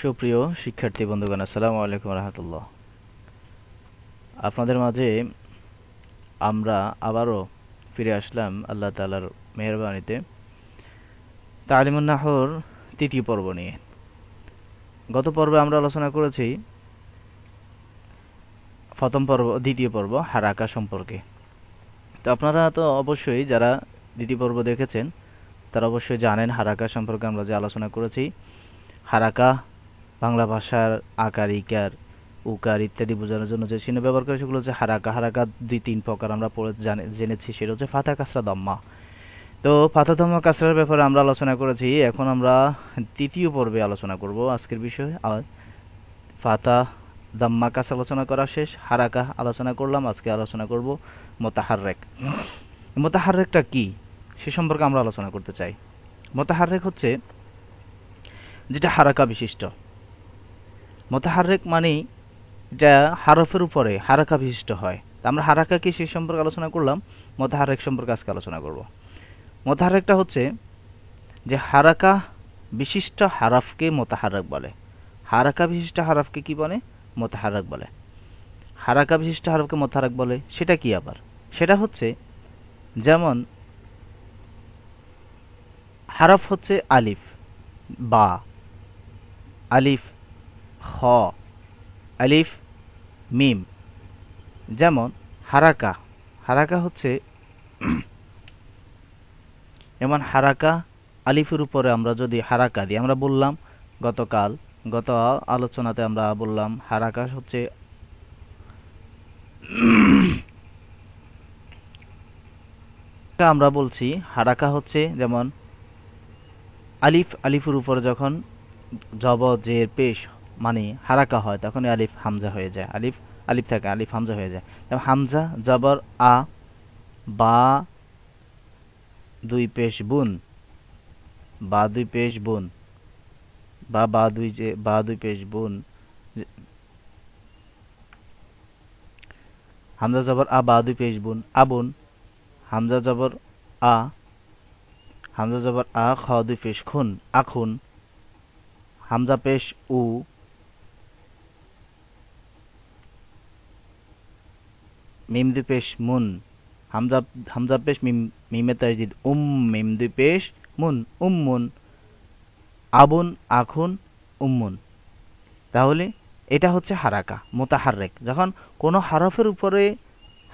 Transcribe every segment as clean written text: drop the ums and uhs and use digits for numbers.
সুপ্রিয় শিক্ষার্থী বন্ধুগণ, আসসালামু আলাইকুম রহমতুল্লাহ। আপনাদের মাঝে আমরা আবারও ফিরে আসলাম আল্লাহ তাআলার মেহেরবানিতে তালিমুন নাহর তৃতীয় পর্ব নিয়ে। গত পর্বে আমরা আলোচনা করেছি দ্বিতীয় পর্ব হারাকা সম্পর্কে। তো আপনারা তো অবশ্যই যারা দ্বিতীয় পর্ব দেখেছেন তারা অবশ্যই জানেন হারাকা সম্পর্কে আমরা যে আলোচনা করেছি। হারাকা বাংলা ভাষার আকার, ইকার, উকার ইত্যাদি বোঝানোর জন্য যে চিহ্ন ব্যবহার করে সেগুলো হচ্ছে হারাকা। হারাকা দুই তিন প্রকার আমরা জেনেছি, সেটা হচ্ছে ফাতা, কাসরা, দম্মা। তো ফাতা, দম্মা, কাসরার ব্যাপারে আমরা আলোচনা করেছি। এখন আমরা তৃতীয় পর্বে আলোচনা করব আজকের বিষয়। ফাতা, দম্মা, কাসরা আলোচনা করা শেষ, হারাকা আলোচনা করলাম। আজকে আলোচনা করব মোতাহাররেক। মোতাহাররেকটা কি সে সম্পর্কে আমরা আলোচনা করতে চাই। মোতাহাররেক হচ্ছে যেটা হারাকা বিশিষ্ট। মোতাহাররেক মানে এটা হারফের উপরে হারাকা বিশিষ্ট হয়। আমরা হারাকা কি সে সম্পর্কে আলোচনা করলাম, মোতাহাররেক সম্পর্কে আজকে আলোচনা করব। মোতাহাররেকটা হচ্ছে যে হারাকা বিশিষ্ট হারফকে মোতাহাররেক বলে। হারাকা বিশিষ্ট হারফকে কি বলে? মোতাহাররেক বলে। হারাকা বিশিষ্ট হারফকে মোতাহাররেক বলে, সেটা কি আবার? সেটা হচ্ছে যেমন হারফ হচ্ছে আলিফ, বা, আলিফ, খ, আলিফ, মিম। যেমন হারাকা, হারাকা হচ্ছে যেমন হারাকা আলিফের উপরে আমরা যদি হারাকা দিই, আমরা বললাম গত আলোচনাতে আমরা বললাম হারাকা হচ্ছে আমরা বলছি হারাকা হচ্ছে যেমন আলিফের উপরে যখন জব জের পেশ মানে হারাকা হয় তখন আলিফ হামজা হয়ে যায়। আলিফ থাকে, আলিফ হামজা হয়ে যায়। যেমন হামজা জবর আ, বা দুই পেশ বুন, বা দুই পেশ বুন, বা দুই পেশ বুন। হামজা জবর আ, বা দুই পেশ বুন, আবুন। হামজা জবর আ, হামজা জবর আ, খ দুই পেশ খুন, আখুন। হামজা পেশ উ, মিম দুই পেশ মুন। হামজা পেশ মিমে তাজদিদ মিম দুই পেশ মুন, উম্মুন। আবুন, আখুন, উম্মুন। তাহলে এটা হচ্ছে হারাকা, মোতাহাররেক। যখন কোনো হরফের উপরে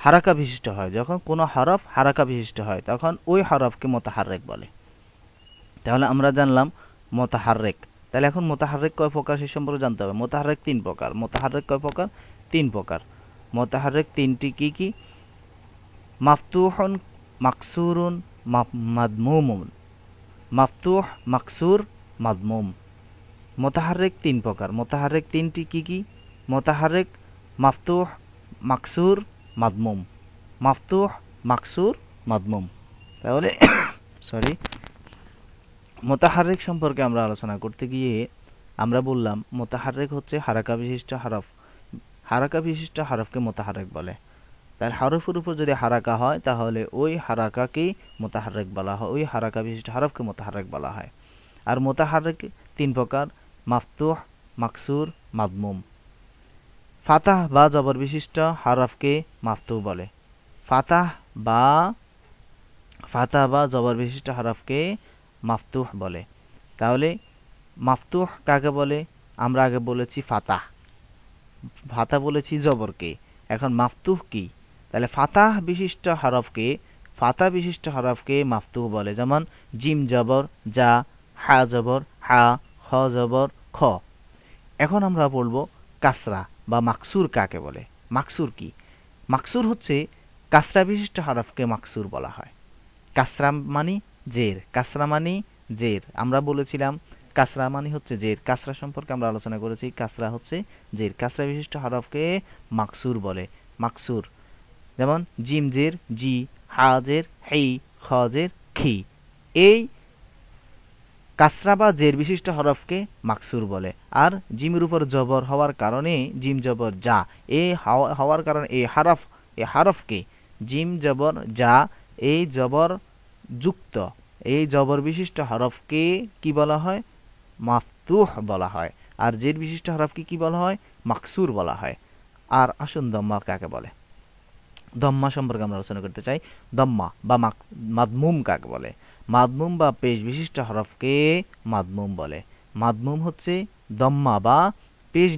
হারাকা বিশিষ্ট হয়, যখন কোনো হরফ হারাকা বিশিষ্ট হয় তখন ওই হরফকে মোতাহাররেক বলে। তাহলে আমরা জানলাম মোতাহাররেক। তাহলে এখন মোতাহাররেক কয় প্রকার সে সম্পর্কে জানতে হবে। মোতাহাররেক তিন প্রকার। মোতাহাররেক কয় প্রকার? তিন প্রকার। মোতাহাররেক তিনটি কি কি? মাফতুহুন, মাকসুরুন, মাদমুমুন। মাফতুহ, মাকসুর, মাদমুম। মোতাহাররেক তিন প্রকার। মোতাহাররেক তিনটি কি কি? মোতাহাররেক মাফতুহ, মাকসুর, মাদমুম। মাফতুহ, মাকসুর, মাদমুম। তাহলে সরি, মোতাহাররেক সম্পর্কে আমরা আলোচনা করতে গিয়ে আমরা বললাম মোতাহাররেক হচ্ছে হারাকা বিশিষ্ট হরফ। হারাকা বিশিষ্ট হরফকে মোতাহাররেক বলে। তার হরফের উপর যদি হারাকা হয় তাহলে ওই হারাকাকেই মোতাহাররেক বলা হয়, ওই হারাকা বিশিষ্ট হরফকে মোতাহাররেক বলা হয়। আর মোতাহাররেক তিন প্রকার: মাফতুহ, মাকসুর, মাদমুম। ফাতাহ বা জবর বিশিষ্ট হরফকে মাফতুহ বলে। ফাতাহ বা জবর বিশিষ্ট হরফকে মাফতুহ বলে। তাহলে মাফতুহ কাকে বলে? আমরা আগে বলেছি ফাতাহ, বলেছি জবরকে। এখন মাফতুহ কি? তাহলে ফাতাহ বিশিষ্ট হরফকে মাফতুহ বলে। যেমন জিম জবর যা, হা জবর হা, খ জবর খ। এখন আমরা বলবো কাসরা বা মাকসুর কাকে বলে। মাকসুর কি? মাকসুর হচ্ছে কাসরা বিশিষ্ট হরফকে মাকসুর বলা হয়। কাসরা মানে জের, কাসরা মানে জের। আমরা বলেছিলাম কাসরা মানে হচ্ছে জের। কাসরা সম্পর্কে আমরা আলোচনা করেছি। কাসরা হচ্ছে জের। কাসরা বিশিষ্ট হরফকে মাকসুর বলে। মাকসুর যেমন জিম জের জি, হা জের হেই, খ জের খি। এই কাসরা বা জের বিশিষ্ট হরফকে মাকসুর বলে। আর জিমের উপর জবর হওয়ার কারণে জিম জবর যা, হওয়ার কারণে এই হরফকে জিম জবর যা, এই জবর জবর বিশিষ্ট হরফকে কি বলা হয়? মাফতুহ বলা হয়। আর জের বিশিষ্ট হরফকে কি বলা হয়? মাকসুর বলা হয়। আর আসুন দম্মা কাকে বলে, দম্মা সম্পর্কে আমরা আলোচনা করতে চাই। দম্মা বা মাদমুম কাকে বলে? মাদমুম বা পেশ বিশিষ্ট হরফকে মাদমুম বলে। মাদমুম হচ্ছে দম্মা বা পেশ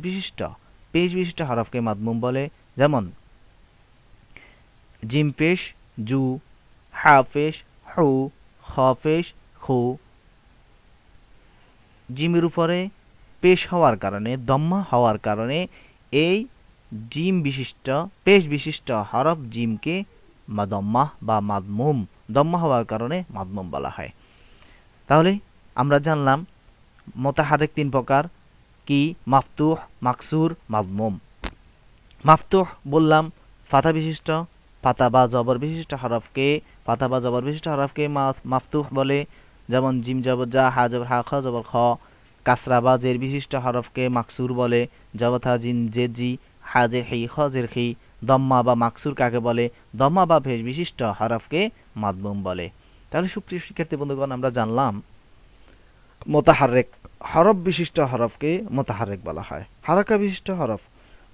বিশিষ্ট হরফকে মাদমুম বলে। যেমন জিম পেশ জু, হা পেশ হু, খ পেশ খু। জিমের উপরে পেশ হওয়ার কারণে, দম্মা হওয়ার কারণে এই জিম বিশিষ্ট পেশ বিশিষ্ট হরফ জিমকে দম্মা বা মাদমুম, দম্মা হওয়ার কারণে মাদমুম বলা হয়। তাহলে আমরা জানলাম মুতাহাররিক তিন প্রকার, কি? মাফতুহ, মাকসুর, মাদমুম। মাফতুহ বললাম ফাথা বিশিষ্ট, ফাথা বা জবর বিশিষ্ট হরফকে মাফতুহ বলে। যেমন জিম জবর জা, হা জবর হা, খ জবর খ। কাসরা বা জের বিশিষ্ট হরফকে মাকসুর বলে। জবথা জিন জের জি, হা জের হি, খ জের খি। দম্মা বা মাকসুর কাকে বলে? দম্মা বা পেশ বিশিষ্ট হরফকে মাদমুম বলে। তাহলে সুপ্রিয় শিক্ষার্থী বন্ধুগণ, আমরা জানলাম মোতাহাররেক হরফ বিশিষ্ট হরফকে মোতাহাররেক বলা হয়। হারাকা বিশিষ্ট হরফ,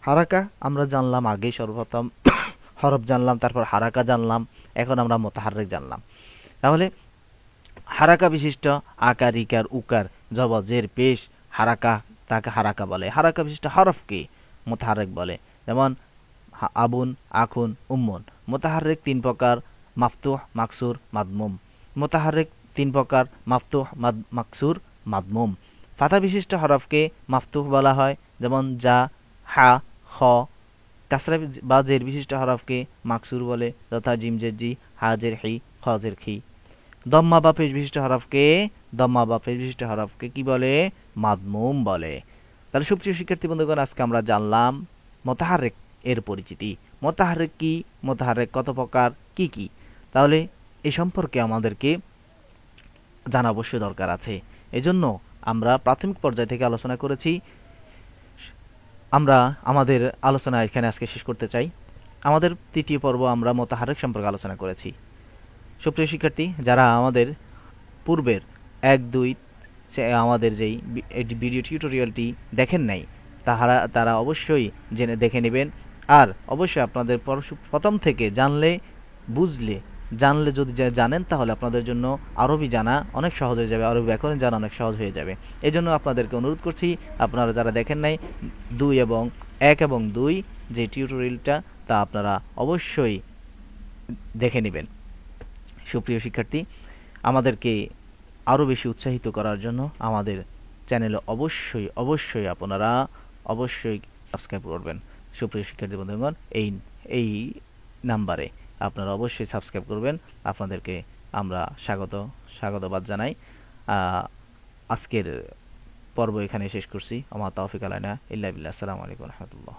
হারাকা আমরা জানলাম আগেই, সর্বপ্রথম হরফ জানলাম, তারপর হারাকা জানলাম, এখন আমরা মোতাহাররেক জানলাম। তাহলে হারাকা বিশিষ্ট আকার, ইকার, উকার, জবর, জের, পেশ, হারাকা, তাকে হারাকা বলে। হারাকা বিশিষ্ট হরফকে মোতাহাররেক বলে। যেমন আবুন, আখুন, উম্মুন। মোতাহাররেক তিন প্রকার, মাফতুহ, মাকসুর, মাদমুম। মোতাহাররেক তিন প্রকার, মাফতুহ, মাকসুর, মাদমুম। ফাথা বিশিষ্ট হরফকে মাফতুহ বলা হয়। যেমন জা, হা, খ। কাসরা বা জের বিশিষ্ট হরফকে মাকসুর বলে, যথা জিম জের জি, হা জের হি, খ জের খি। দম্মা বা পেশ বিশিষ্ট হরফকে কি বলে? মাদমুম বলে। তাহলে সুপ্রিয় শিক্ষার্থী বন্ধুগণ, আজকে আমরা জানলাম মোতাহাররেক এর পরিচিতি। মোতাহাররেক কি, মোতাহাররেক কত প্রকার, কি কি। তাহলে এই সম্পর্কে আমাদেরকে জানা অবশ্যই দরকার আছে। এজন্য আমরা প্রাথমিক পর্যায় থেকে আলোচনা করেছি। আমরা আমাদের আলোচনা এখানে আজকে শেষ করতে চাই। আমাদের তৃতীয় পর্ব আমরা মোতাহাররেক সম্পর্কে আলোচনা করেছি। সুপ্রিয় শিক্ষার্থী, যারা আমাদের পূর্বের ১-২ আমাদের যেই ভিডিও টিউটোরিয়ালটি দেখেন নাই, তারা অবশ্যই দেখে নেবেন। আর অবশ্যই আপনাদের প্রথম থেকে জানলে যদি জানেন, তাহলে আপনাদের জন্য আরবি জানা অনেক সহজ হয়ে যাবে, আরবি ব্যাকরণ জানা অনেক সহজ হয়ে যাবে। এই জন্য আপনাদেরকে অনুরোধ করছি, আপনারা যারা দেখেন নাই ১ এবং ২ যে টিউটোরিয়ালটা, তা আপনারা অবশ্যই দেখে নেবেন। সুপ্রিয় শিক্ষার্থী, আমাদেরকে আরও বেশি উৎসাহিত করার জন্য আমাদের চ্যানেলে অবশ্যই আপনারা সাবস্ক্রাইব করবেন। সুপ্রিয় শিক্ষার্থী বন্ধুগণ, এই নাম্বারে আপনারা অবশ্যই সাবস্ক্রাইব করবেন। আপনাদেরকে আমরা স্বাগতবাদ জানাই। আজকের পর্ব এখানে শেষ করছি। আমা তাওফিক আলাইনা ইল্লা বিল্লাহ। আসসালামু আলাইকুম ওয়া রাহমাতুল্লাহ।